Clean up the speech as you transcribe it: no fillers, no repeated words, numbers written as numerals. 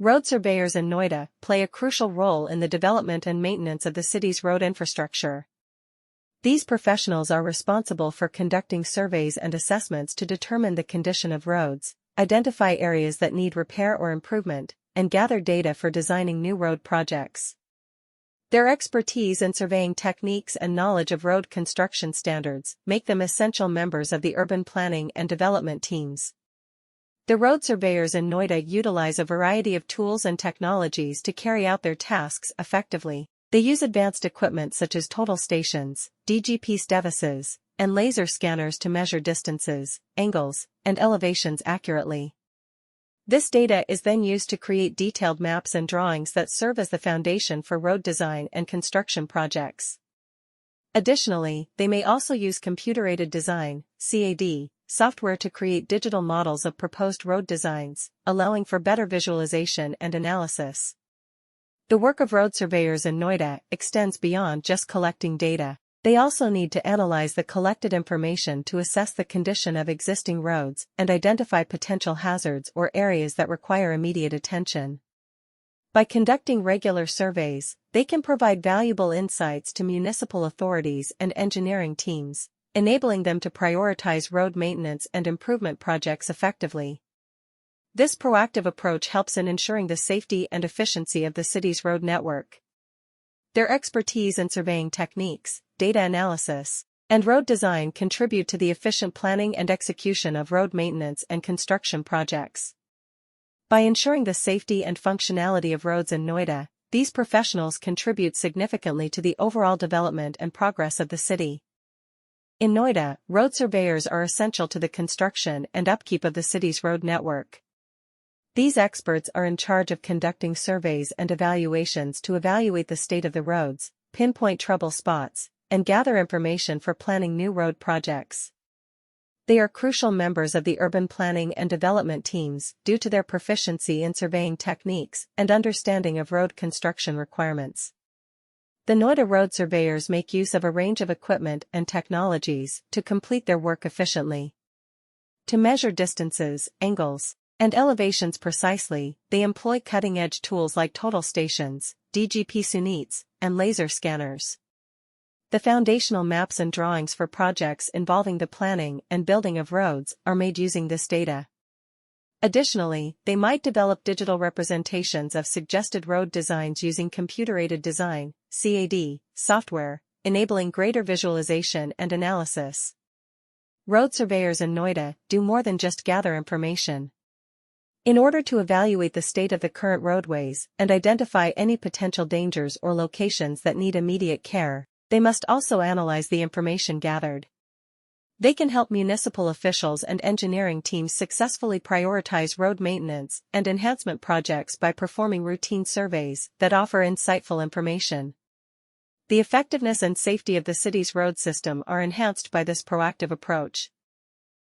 Road surveyors in Noida play a crucial role in the development and maintenance of the city's road infrastructure. These professionals are responsible for conducting surveys and assessments to determine the condition of roads, identify areas that need repair or improvement, and gather data for designing new road projects. Their expertise in surveying techniques and knowledge of road construction standards make them essential members of the urban planning and development teams. The road surveyors in Noida utilize a variety of tools and technologies to carry out their tasks effectively. They use advanced equipment such as total stations, DGP devices, and laser scanners to measure distances, angles, and elevations accurately. This data is then used to create detailed maps and drawings that serve as the foundation for road design and construction projects. Additionally, they may also use computer-aided design, CAD, software to create digital models of proposed road designs, allowing for better visualization and analysis. The work of road surveyors in Noida extends beyond just collecting data. They also need to analyze the collected information to assess the condition of existing roads and identify potential hazards or areas that require immediate attention. By conducting regular surveys, they can provide valuable insights to municipal authorities and engineering teams, enabling them to prioritize road maintenance and improvement projects effectively. This proactive approach helps in ensuring the safety and efficiency of the city's road network. Their expertise in surveying techniques, data analysis, and road design contribute to the efficient planning and execution of road maintenance and construction projects. By ensuring the safety and functionality of roads in Noida, these professionals contribute significantly to the overall development and progress of the city. In Noida, road surveyors are essential to the construction and upkeep of the city's road network. These experts are in charge of conducting surveys and evaluations to evaluate the state of the roads, pinpoint trouble spots, and gather information for planning new road projects. They are crucial members of the urban planning and development teams due to their proficiency in surveying techniques and understanding of road construction requirements. The Noida road surveyors make use of a range of equipment and technologies to complete their work efficiently. To measure distances, angles, and elevations precisely, they employ cutting-edge tools like total stations, DGP units, and laser scanners. The foundational maps and drawings for projects involving the planning and building of roads are made using this data. Additionally, they might develop digital representations of suggested road designs using computer-aided design, CAD, software, enabling greater visualization and analysis. Road surveyors in Noida do more than just gather information. In order to evaluate the state of the current roadways and identify any potential dangers or locations that need immediate care, they must also analyze the information gathered. They can help municipal officials and engineering teams successfully prioritize road maintenance and enhancement projects by performing routine surveys that offer insightful information. The effectiveness and safety of the city's road system are enhanced by this proactive approach.